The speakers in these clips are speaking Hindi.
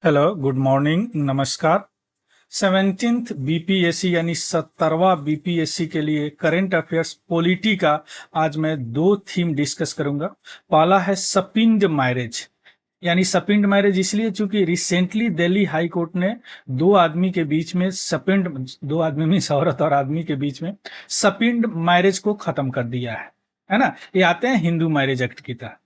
हेलो, गुड मॉर्निंग, नमस्कार। 17th बीपीएससी यानी 17वां बीपीएससी के लिए करंट अफेयर्स पॉलिटी का आज मैं दो थीम डिस्कस करूंगा। पहला है सपिंड मैरिज, यानी सपिंड मैरिज इसलिए चूंकि रिसेंटली दिल्ली हाई कोर्ट ने दो आदमी के बीच में सपिंड, दो आदमी मीन्स औरत और आदमी के बीच में सपिंड मैरिज को खत्म कर दिया है ना। ये आते हैं हिंदू मैरिज एक्ट की तहत।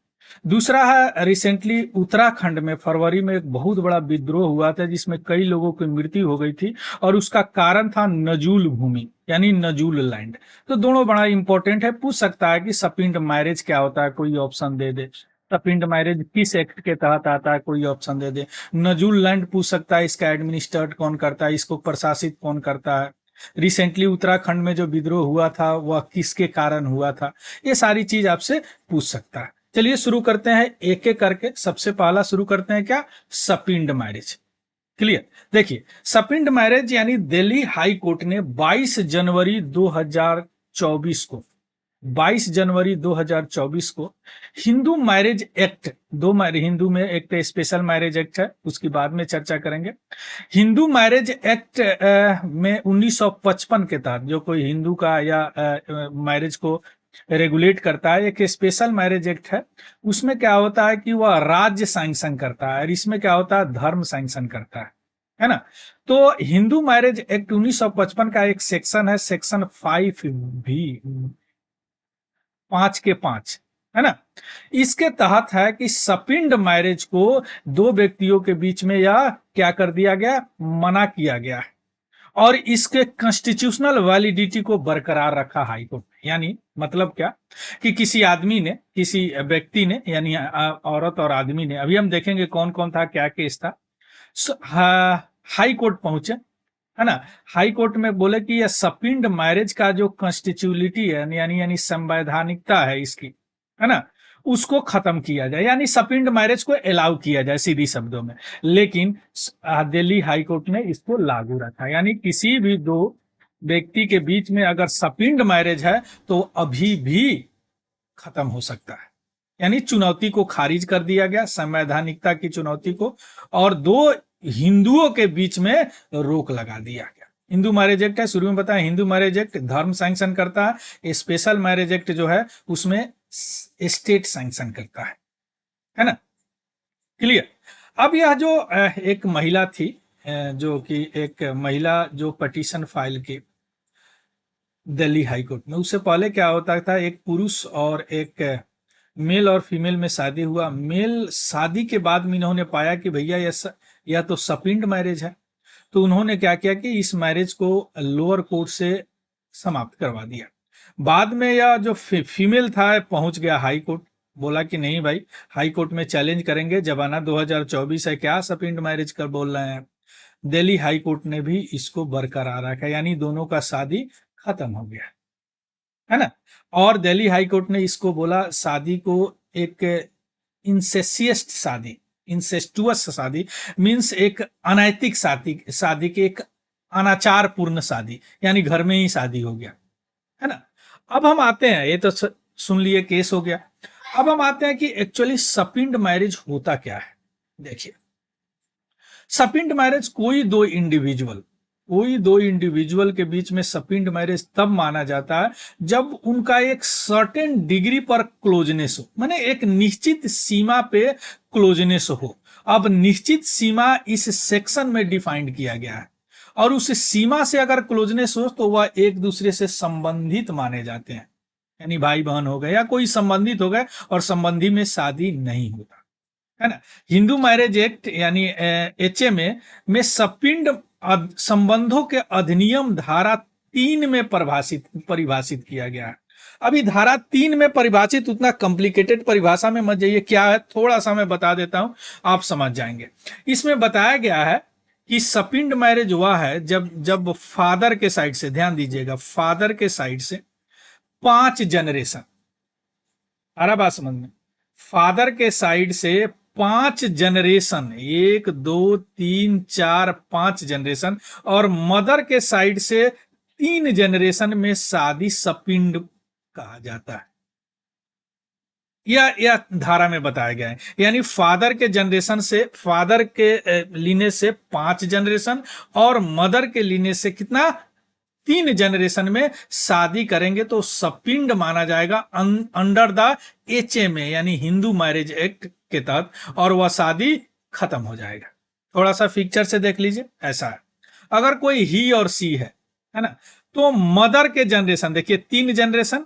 दूसरा है रिसेंटली उत्तराखंड में फरवरी में एक बहुत बड़ा विद्रोह हुआ था जिसमें कई लोगों की मृत्यु हो गई थी और उसका कारण था नजूल भूमि यानी नजूल लैंड। तो दोनों बड़ा इंपॉर्टेंट है, पूछ सकता है कि सपिंड मैरिज क्या होता है, कोई ऑप्शन दे दे। सपिंड मैरिज किस एक्ट के तहत आता है, कोई ऑप्शन दे दे। नजूल लैंड पूछ सकता है, इसका एडमिनिस्ट्रेट कौन करता है, इसको प्रशासित कौन करता है। रिसेंटली उत्तराखंड में जो विद्रोह हुआ था वह किसके कारण हुआ था, ये सारी चीज आपसे पूछ सकता है। चलिए शुरू करते हैं एक एक करके। सबसे पहला शुरू करते हैं क्या, सपिंड मैरिज। क्लियर, देखिए सपिंड मैरिज यानी दिल्ली हाई कोर्ट ने 22 जनवरी 2024 को 22 जनवरी 2024 को हिंदू मैरिज एक्ट, हिंदू में एक तो स्पेशल मैरिज एक्ट है, उसकी बाद में चर्चा करेंगे। हिंदू मैरिज एक्ट में 1955 के तहत जो कोई हिंदू का या मैरिज को रेगुलेट करता है, एक स्पेशल मैरिज एक्ट है। उसमें क्या होता है कि वह राज्य सैंक्शन करता है और इसमें क्या होता है, धर्म सैंक्शन करता है ना। तो हिंदू मैरिज एक्ट 1955 का एक सेक्शन है, सेक्शन 5 भी, 5 है ना। इसके तहत है कि सपिंड मैरिज को दो व्यक्तियों के बीच में या क्या कर दिया गया, मना किया गया है और इसके कॉन्स्टिट्यूशनल वैलिडिटी को बरकरार रखा हाईकोर्ट ने। यानी मतलब क्या कि किसी आदमी ने, किसी व्यक्ति ने, यानी औरत और आदमी ने, अभी हम देखेंगे कौन कौन था, क्या केस था। हाई कोर्ट पहुंचे, है ना। हाई कोर्ट में बोले कि यह सपिंड मैरिज का जो कॉन्स्टिट्यूलिटी है, यानी संवैधानिकता है इसकी, है ना, उसको खत्म किया जाए, यानी सपिंड मैरिज को अलाउ किया जाए सीधी शब्दों में। लेकिन दिल्ली हाई कोर्ट ने इसको लागू रखा, यानी किसी भी दो व्यक्ति के बीच में अगर सपिंड मैरिज है तो अभी भी खत्म हो सकता है। यानी चुनौती को खारिज कर दिया गया, संवैधानिकता की चुनौती को, और दो हिंदुओं के बीच में रोक लगा दिया गया। हिंदू मैरिज एक्ट है, शुरू में बताया हिंदू मैरिज एक्ट धर्म सैंक्शन करता है, स्पेशल मैरिज एक्ट जो है उसमें स्टेट सैंक्शन करता है ना। क्लियर। अब यह जो एक महिला थी, जो कि एक महिला जो पटिशन फाइल की दिल्ली हाई कोर्ट में, उससे पहले क्या होता था, एक पुरुष और एक मेल और फीमेल में शादी हुआ। मेल शादी के बाद में इन्होंने पाया कि भैया यह तो सपिंड मैरिज है, तो उन्होंने क्या किया कि इस मैरिज को लोअर कोर्ट से समाप्त करवा दिया। बाद में यह जो फीमेल था पहुंच गया हाई कोर्ट, बोला कि नहीं भाई, हाई कोर्ट में चैलेंज करेंगे, जमाना 2024 है, क्या सपिंड मैरिज कर बोल रहे हैं। दिल्ली हाई कोर्ट ने भी इसको बरकरार रखा, यानी दोनों का शादी खत्म हो गया, है ना। और दिल्ली हाई कोर्ट ने इसको बोला शादी को एक इंसेसियस्ट शादी, इंसेस्टुअस शादी मीन्स एक अनैतिक शादी, शादी के एक अनाचार पूर्ण शादी, यानी घर में ही शादी हो गया, है ना। अब हम आते हैं, ये तो सुन लिए केस हो गया। अब हम आते हैं कि एक्चुअली सपिंड मैरिज होता क्या है। देखिए, सपिंड मैरिज कोई दो इंडिविजुअल के बीच में सपिंड मैरिज तब माना जाता है जब उनका एक सर्टेन डिग्री पर क्लोजनेस हो, माने एक निश्चित सीमा पे क्लोजनेस हो। अब निश्चित सीमा इस सेक्शन में डिफाइंड किया गया है और उस सीमा से अगर क्लोजनेस हो तो वह एक दूसरे से संबंधित माने जाते हैं, यानी भाई बहन हो गए या कोई संबंधित हो गए और संबंधी में शादी नहीं होता, है ना। हिंदू मैरिज एक्ट यानी HMA में सपिंड संबंधों के अधिनियम धारा 3 में परिभाषित किया गया है। अभी धारा 3 में परिभाषित, उतना कॉम्प्लिकेटेड परिभाषा में मत जाइए, क्या है थोड़ा सा मैं बता देता हूं, आप समझ जाएंगे। इसमें बताया गया है कि सपिंड मैरिज हुआ है जब फादर के साइड से, ध्यान दीजिएगा, फादर के साइड से 5 जनरेशन, आ रहा बात समझ में, फादर के साइड से 5 जनरेशन, 1 2 3 4 5 जनरेशन, और मदर के साइड से 3 जनरेशन में शादी सपिंड कहा जाता है। या धारा में बताया गया है। यानी फादर के जनरेशन से, फादर के लीने से 5 जनरेशन और मदर के लीने से कितना, 3 जनरेशन में शादी करेंगे तो सपिंड माना जाएगा अंडर द HMA यानी हिंदू मैरिज एक्ट के तहत, और वह शादी खत्म हो जाएगा। थोड़ा सा पिक्चर से देख लीजिए, ऐसा है। अगर कोई ही और सी है ना, तो मदर के जनरेशन देखिए 3 जनरेशन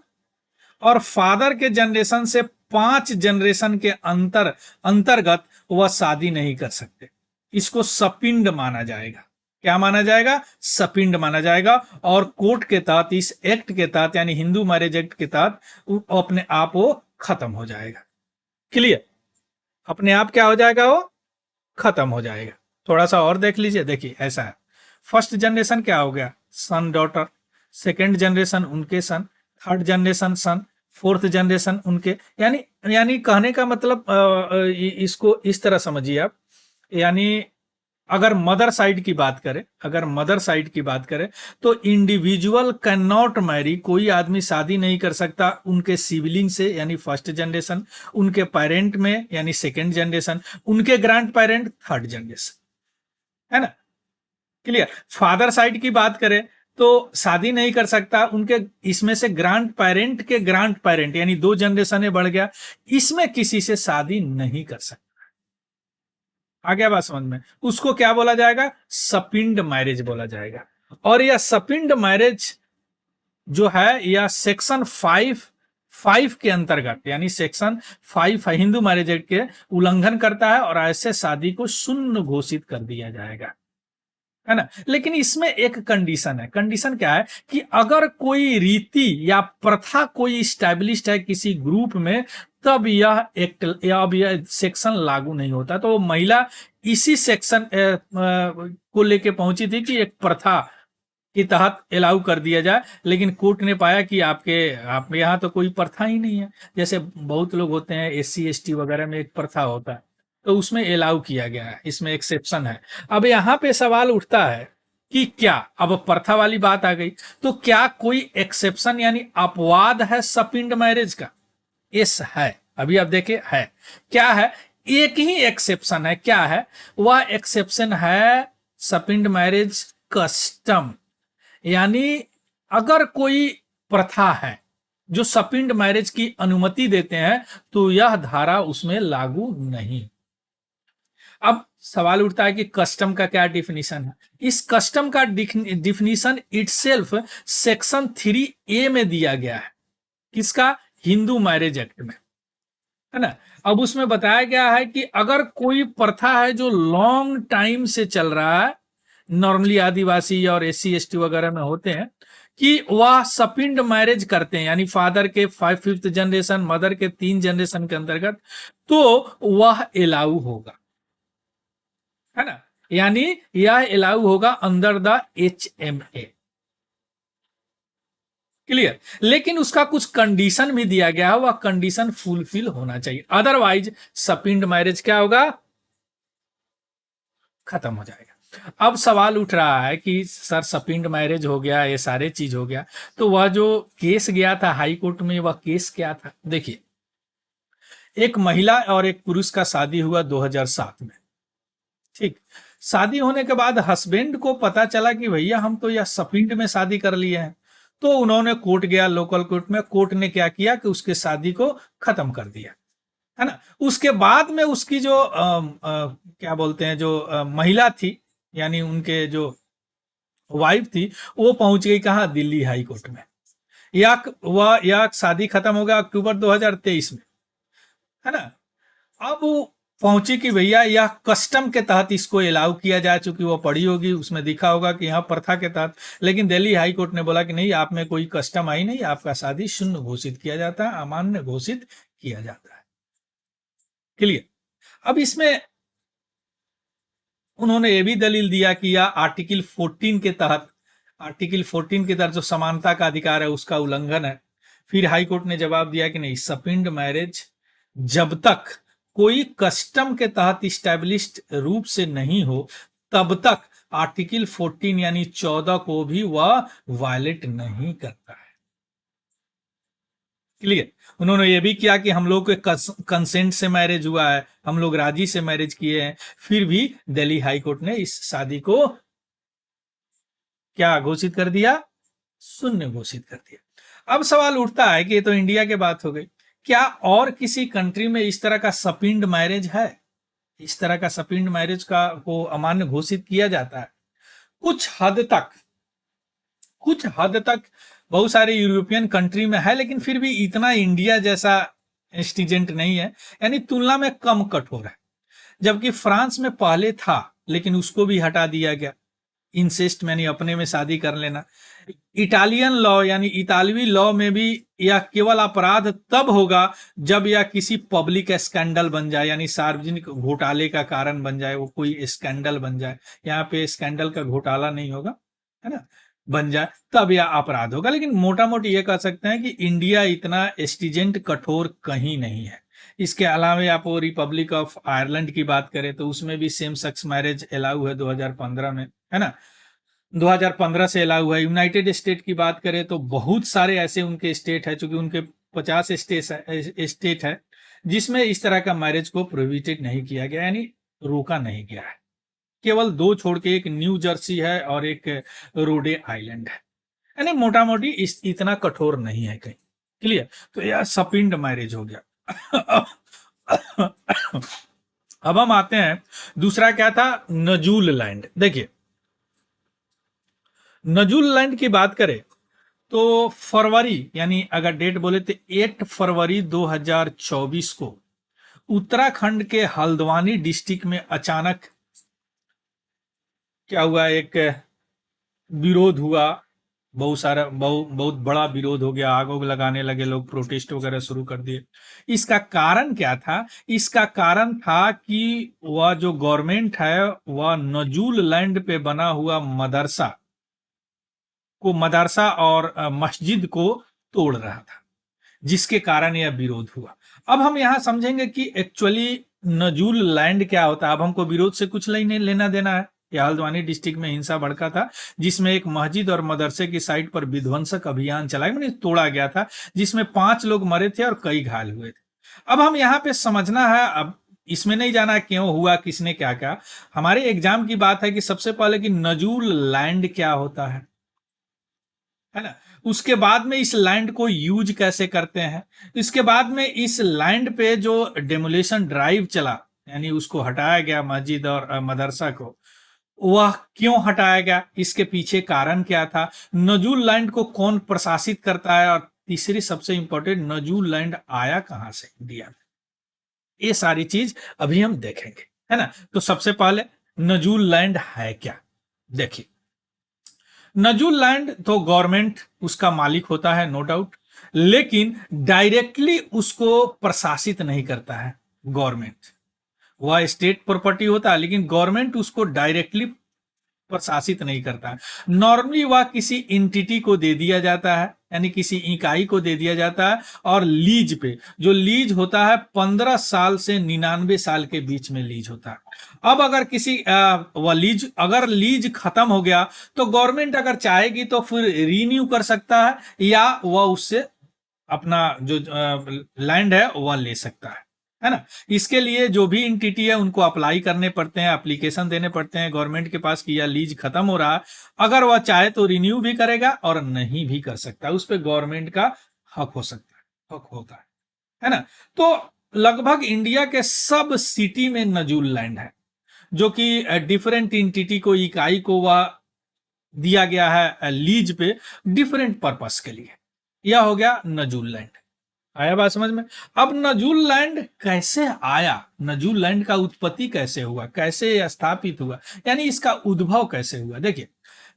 और फादर के जनरेशन से 5 जनरेशन के अंतर्गत वह शादी नहीं कर सकते। इसको सपिंड माना जाएगा। क्या माना जाएगा? सपिंड माना जाएगा। और कोर्ट के तहत, इस एक्ट के तहत यानी हिंदू मैरिज एक्ट के तहत अपने आप वो खत्म हो जाएगा। क्लियर? अपने आप क्या हो जाएगा? वो खत्म हो जाएगा। थोड़ा सा और देख लीजिए, देखिए ऐसा है। फर्स्ट जनरेशन क्या हो गया? Son daughter. सेकेंड जनरेशन उनके सन, थर्ड जनरेशन सन, फोर्थ जनरेशन उनके, यानी यानी कहने का मतलब इसको इस तरह समझिए आप। यानी अगर मदर साइड की बात करें, अगर मदर साइड की बात करें तो इंडिविजुअल कैन नॉट मैरी, कोई आदमी शादी नहीं कर सकता उनके सिबलिंग से यानी फर्स्ट जनरेशन, उनके पेरेंट में यानी सेकेंड जनरेशन, उनके ग्रैंड पेरेंट थर्ड जनरेशन, है ना? क्लियर? फादर साइड की बात करें तो शादी नहीं कर सकता उनके, इसमें से ग्रैंड पेरेंट के ग्रैंड पेरेंट यानी 2 जनरेशन बढ़ गया, इसमें किसी से शादी नहीं कर सकता। आ गया बात समझ में? उसको क्या बोला जाएगा? सपिंड मैरिज बोला जाएगा। और यह सपिंड मैरिज जो है यह सेक्शन 5 के अंतर्गत यानी सेक्शन 5 हिंदू मैरिज एक्ट के उल्लंघन करता है, और ऐसे शादी को शून्य घोषित कर दिया जाएगा, है ना? लेकिन इसमें एक कंडीशन है। कंडीशन क्या है कि अगर कोई रीति या प्रथा कोई स्टैब्लिश्ड है किसी ग्रुप में, तब यह एक्ट या अब यह सेक्शन लागू नहीं होता। तो महिला इसी सेक्शन को लेके पहुंची थी कि एक प्रथा के तहत अलाउ कर दिया जाए, लेकिन कोर्ट ने पाया कि आप यहाँ तो कोई प्रथा ही नहीं है। जैसे बहुत लोग होते हैं SC ST वगैरह में एक प्रथा होता है, तो उसमें अलाउ किया गया है, इसमें एक्सेप्शन है। अब यहाँ पे सवाल उठता है कि क्या, अब प्रथा वाली बात आ गई, तो क्या कोई एक्सेप्शन यानी अपवाद है सपिंड मैरिज का? यस है। अभी आप देखिए है क्या है, एक ही एक्सेप्शन है। क्या है वह एक्सेप्शन? है सपिंड मैरिज कस्टम। यानी अगर कोई प्रथा है जो सपिंड मैरिज की अनुमति देते हैं तो यह धारा उसमें लागू नहीं। अब सवाल उठता है कि कस्टम का क्या डिफिनीशन है? इस कस्टम का डिफिनीशन इटसेल्फ सेक्शन 3A में दिया गया है। किसका? हिंदू मैरिज एक्ट में, है ना? अब उसमें बताया गया है कि अगर कोई प्रथा है जो लॉन्ग टाइम से चल रहा है, नॉर्मली आदिवासी और SC ST वगैरह में होते हैं, कि वह सपिंड मैरिज करते हैं यानी फादर के 5th जनरेशन, मदर के 3 जनरेशन के अंतर्गत, तो वह अलाउ होगा, है ना? यानी यह अलाउ होगा अंडर द HMA। क्लियर? लेकिन उसका कुछ कंडीशन भी दिया गया है, वह कंडीशन फुलफिल होना चाहिए, अदरवाइज सपिंड मैरिज क्या होगा? खत्म हो जाएगा। अब सवाल उठ रहा है कि सर सपिंड मैरिज हो गया, ये सारे चीज हो गया, तो वह जो केस गया था हाई कोर्ट में, वह केस क्या था? देखिए, एक महिला और एक पुरुष का शादी हुआ 2007 में। ठीक, शादी होने के बाद हस्बैंड को पता चला कि भैया हम तो यह सपिंड में शादी कर लिए हैं, तो उन्होंने कोर्ट गया, लोकल कोर्ट में। कोर्ट ने क्या किया कि उसके शादी को खत्म कर दिया, है ना? उसके बाद में उसकी जो क्या बोलते हैं, जो महिला थी यानी उनके जो वाइफ थी, वो पहुंच गई कहाँ? दिल्ली हाई कोर्ट में। यह शादी खत्म हो गया अक्टूबर 2023 में, है ना? अब वो पहुंची कि भैया यह कस्टम के तहत इसको अलाउ किया जा, चुकी वो पढ़ी होगी, उसमें दिखा होगा कि यहाँ प्रथा के तहत। लेकिन दिल्ली हाई कोर्ट ने बोला कि नहीं, आप में कोई कस्टम आई नहीं, आपका शादी शून्य घोषित किया जाता है, अमान्य घोषित किया जाता है। क्लियर? अब इसमें उन्होंने ये भी दलील दिया कि यह आर्टिकल 14 के तहत, आर्टिकल 14 के तहत जो समानता का अधिकार है उसका उल्लंघन है। फिर हाई कोर्ट ने जवाब दिया कि नहीं, सपिंड मैरिज जब तक कोई कस्टम के तहत स्टैब्लिश्ड रूप से नहीं हो, तब तक आर्टिकल 14 यानी 14 को भी वह वायलेट नहीं करता है। क्लियर। उन्होंने ये भी किया कि हम लोग के कंसेंट से मैरिज हुआ है, हम लोग राजी से मैरिज किए हैं, फिर भी दिल्ली हाई कोर्ट ने इस शादी को क्या घोषित कर दिया, शून्य घोषित कर दिया। अब सवाल उठता है कि ये तो इंडिया की बात हो गई, क्या और किसी कंट्री में इस तरह का सपिंड मैरिज है, इस तरह का सपिंड मैरिज का को अमान्य घोषित किया जाता है? कुछ हद तक, कुछ हद तक बहुत सारे यूरोपियन कंट्री में है, लेकिन फिर भी इतना इंडिया जैसा स्टिजेंट नहीं है, यानी तुलना में कम कठोर है। जबकि फ्रांस में पहले था, लेकिन उसको भी हटा दिया गया, इंसेस्ट यानी अपने में शादी कर लेना। इटालियन लॉ यानी इतालवी लॉ में भी यह केवल अपराध तब होगा जब यह किसी पब्लिक स्कैंडल बन जाए, यानी सार्वजनिक घोटाले का कारण बन जाए, वो कोई स्कैंडल बन जाए। यहाँ पे स्कैंडल का घोटाला नहीं होगा, है ना, बन जाए तब यह अपराध होगा। लेकिन मोटा मोटी ये कह सकते हैं कि इंडिया इतना स्टिजेंट कठोर कहीं नहीं है। इसके अलावा आप वो रिपब्लिक ऑफ आयरलैंड की बात करें तो उसमें भी सेम सेक्स मैरिज अलाउ है 2015 में, है ना, 2015 से अलाउ है। यूनाइटेड स्टेट की बात करें तो बहुत सारे ऐसे उनके स्टेट है, चूंकि उनके 50 स्टेट है जिसमें इस तरह का मैरिज को प्रोहिबिटेड नहीं किया गया, यानी रोका नहीं गया है। केवल दो छोड़ के, एक न्यू जर्सी है और एक रोडे आइलैंड है, यानी मोटा मोटी इतना कठोर नहीं है कहीं। क्लियर। तो यह सपिंड मैरिज हो गया। अब हम आते हैं, दूसरा क्या था, नजूल लैंड। देखिए, नजूल लैंड की बात करें तो फरवरी, यानी अगर डेट बोले तो 8 फरवरी 2024 को उत्तराखंड के हल्द्वानी डिस्ट्रिक्ट में अचानक क्या हुआ, एक विरोध हुआ। बहुत बड़ा विरोध हो गया, आग उग लगाने लगे लोग, प्रोटेस्ट वगैरह शुरू कर दिए। इसका कारण क्या था? इसका कारण था कि वह जो गवर्नमेंट है वह नजूल लैंड पे बना हुआ मदरसा और मस्जिद को तोड़ रहा था, जिसके कारण यह विरोध हुआ। अब हम यहां समझेंगे कि एक्चुअली नजूल लैंड क्या होता है। अब हमको विरोध से कुछ लेना देना है। यह हल्द्वानी डिस्ट्रिक्ट में हिंसा भड़का था, जिसमें एक मस्जिद और मदरसे की साइट पर विध्वंसक अभियान चलाया, मैंने तोड़ा गया था, जिसमें 5 लोग मरे थे और कई घायल हुए थे। अब हम यहाँ पे समझना है, अब इसमें नहीं जाना क्यों हुआ, किसने क्या कहा। हमारे एग्जाम की बात है कि सबसे पहले कि नजूल लैंड क्या होता है ना, उसके बाद में इस लैंड को यूज कैसे करते हैं, इसके बाद में इस लैंड पे जो डेमोलेशन ड्राइव चला, यानी उसको हटाया गया मस्जिद और मदरसा को, वह क्यों हटाया गया, इसके पीछे कारण क्या था, नजूल लैंड को कौन प्रशासित करता है, और तीसरी सबसे इंपॉर्टेंट, नजूल लैंड आया कहां से इंडिया में। ये सारी चीज अभी हम देखेंगे, है ना। तो सबसे पहले नजूल लैंड है क्या, देखिए। नजूल लैंड तो गवर्नमेंट उसका मालिक होता है, नो डाउट, लेकिन डायरेक्टली उसको प्रशासित नहीं करता है गवर्नमेंट। वह स्टेट प्रॉपर्टी होता है, लेकिन गवर्नमेंट उसको डायरेक्टली प्रशासित नहीं करता है। नॉर्मली वह किसी इंटिटी को दे दिया जाता है, यानी किसी इकाई को दे दिया जाता है, और लीज पे, जो लीज होता है 15 साल से 99 साल के बीच में लीज होता है। अब अगर किसी वह लीज, अगर लीज खत्म हो गया तो गवर्नमेंट अगर चाहेगी तो फिर रीन्यू कर सकता है, या वह उससे अपना जो लैंड है वह ले सकता है ना। इसके लिए जो भी इंटिटी है उनको अप्लाई करने पड़ते हैं, एप्लीकेशन देने पड़ते हैं गवर्नमेंट के पास कि यह लीज खत्म हो रहा है। अगर वह चाहे तो रिन्यू भी करेगा और नहीं भी कर सकता, उस पर गवर्नमेंट का हक हो सकता है, हक होता है ना। तो लगभग इंडिया के सब सिटी में नजूल लैंड है, जो कि डिफरेंट इंटिटी को, इकाई को वह दिया गया है लीज पे डिफरेंट पर्पस के लिए। यह हो गया नजूल लैंड। आया बात समझ में। अब नजूल लैंड कैसे आया, नजूल लैंड का उत्पत्ति कैसे हुआ, कैसे स्थापित हुआ, यानी इसका उद्भव कैसे हुआ। देखिए,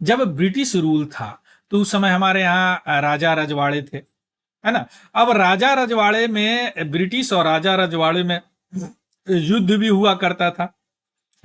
जब ब्रिटिश रूल था तो उस समय हमारे यहाँ राजा रजवाड़े थे, है ना। अब राजा रजवाड़े में, ब्रिटिश और राजा रजवाड़े में युद्ध भी हुआ करता था,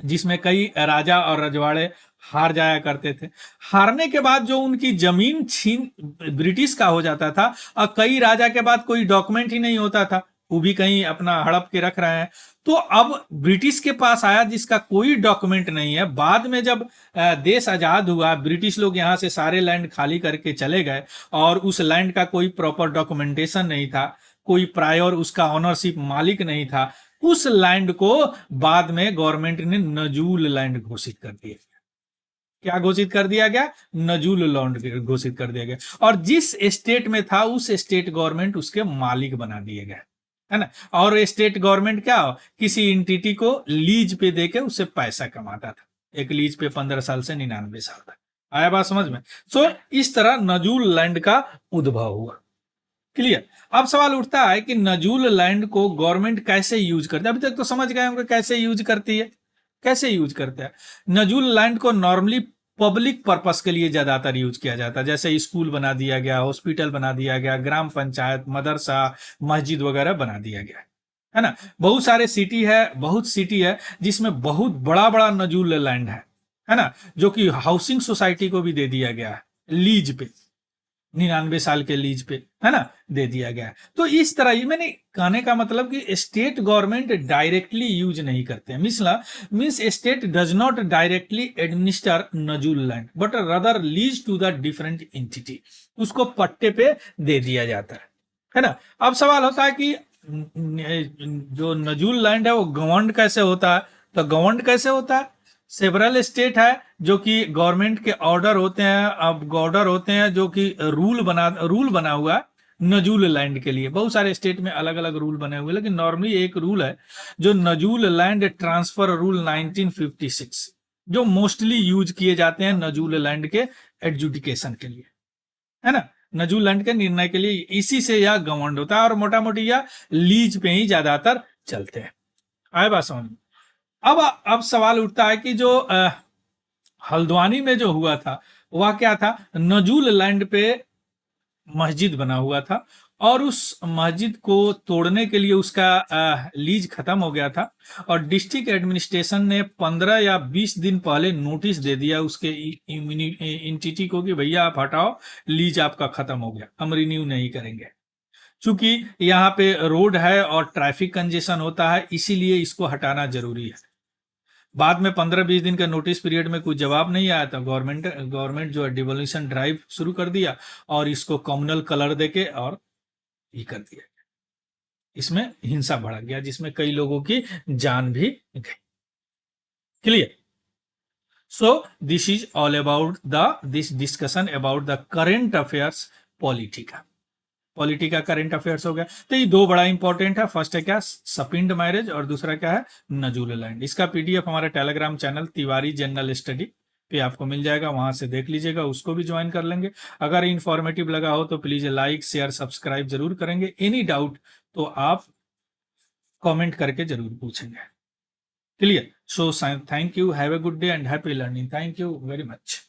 जिसमें कई राजा और रजवाड़े हार जाया करते थे। हारने के बाद जो उनकी जमीन छीन ब्रिटिश का हो जाता था, और कई राजा के बाद कोई डॉक्यूमेंट ही नहीं होता था, वो भी कहीं अपना हड़प के रख रहे हैं। तो अब ब्रिटिश के पास आया जिसका कोई डॉक्यूमेंट नहीं है। बाद में जब देश आजाद हुआ, ब्रिटिश लोग यहाँ से सारे लैंड खाली करके चले गए और उस लैंड का कोई प्रॉपर डॉक्यूमेंटेशन नहीं था, कोई प्रायर उसका ऑनरशिप मालिक नहीं था। उस लैंड को बाद में गवर्नमेंट ने नजूल लैंड घोषित कर दिया। क्या घोषित कर दिया गया? नजूल लैंड घोषित कर दिया गया। और जिस स्टेट में था उस स्टेट गवर्नमेंट उसके मालिक बना दिए गए, है ना। और स्टेट गवर्नमेंट क्या किसी इंटिटी को लीज पे देके उससे पैसा कमाता था। एक लीज पे 15 साल से 99 साल तक। आया बात समझ में? सो इस तरह नजूल लैंड का उद्भव हुआ। क्लियर। अब सवाल उठता है कि नजूल लैंड को गवर्नमेंट कैसे यूज करती है। अभी तक तो समझ गए होंगे कैसे यूज करती है। कैसे यूज करते हैं? नजूल लैंड को नॉर्मली पब्लिक पर्पस के लिए ज्यादातर यूज किया जाता है। जैसे स्कूल बना दिया गया, हॉस्पिटल बना दिया गया, ग्राम पंचायत, मदरसा, मस्जिद वगैरह बना दिया गया, है ना। बहुत सिटी है जिसमें बहुत बड़ा बड़ा नजूल लैंड है ना, जो कि हाउसिंग सोसाइटी को भी दे दिया गया है लीज पे, 99 साल के लीज पे, है ना, दे दिया गया है। तो इस तरह ही मैंने कहने का मतलब कि स्टेट गवर्नमेंट डायरेक्टली यूज नहीं करते हैं। Means state does not directly administer nazul land but rather lease to the different entity, उसको पट्टे पे दे दिया जाता है ना। अब सवाल होता है कि जो नजूल लैंड है वो गवर्नड कैसे होता है? तो गवर्नड कैसे होता है? सेवरल स्टेट है जो कि गवर्नमेंट के ऑर्डर होते हैं। अब ऑर्डर होते हैं जो कि रूल बना हुआ है नजूल लैंड के लिए। बहुत सारे स्टेट में अलग अलग रूल बने हुए, लेकिन नॉर्मली एक रूल है जो नजूल लैंड ट्रांसफर रूल 1956, जो मोस्टली यूज किए जाते हैं नजूल लैंड के एडजुडिकेशन के लिए, है ना। नजूल लैंड के निर्णय के लिए इसी से यह गवर्न होता है और मोटा मोटी यह लीज पे ही ज्यादातर चलते हैं। आए बात समझ में? अब सवाल उठता है कि जो हल्द्वानी में जो हुआ था वह क्या था? नजूल लैंड पे मस्जिद बना हुआ था और उस मस्जिद को तोड़ने के लिए उसका लीज खत्म हो गया था और डिस्ट्रिक्ट एडमिनिस्ट्रेशन ने 15 या 20 दिन पहले नोटिस दे दिया उसके इंटिटी को कि भैया आप हटाओ, लीज आपका खत्म हो गया, हम रिन्यू नहीं करेंगे। चूंकि यहाँ पे रोड है और ट्रैफिक कंजेशन होता है, इसीलिए इसको हटाना जरूरी है। बाद में 15-20 दिन के नोटिस पीरियड में कोई जवाब नहीं आया था, गवर्नमेंट जो है डिमोलिशन ड्राइव शुरू कर दिया और इसको कम्युनल कलर देके और ये कर दिया। इसमें हिंसा भड़क गया जिसमें कई लोगों की जान भी गई। Clear. So this is all about this discussion about the current affairs पॉलिटिका करंट अफेयर्स हो गया। तो ये दो बड़ा इंपॉर्टेंट है। फर्स्ट है क्या? सपिंड मैरिज, और दूसरा क्या है? नजूल लैंड। इसका पीडीएफ हमारे Telegram channel Tiwari general study पे आपको मिल जाएगा, वहां से देख लीजिएगा, उसको भी ज्वाइन कर लेंगे। अगर इंफॉर्मेटिव लगा हो तो प्लीज लाइक शेयर सब्सक्राइब जरूर करेंगे। एनी डाउट तो आप कमेंट करके जरूर पूछेंगे। Clear. So thank you, have a good day and happy learning. Thank you very much.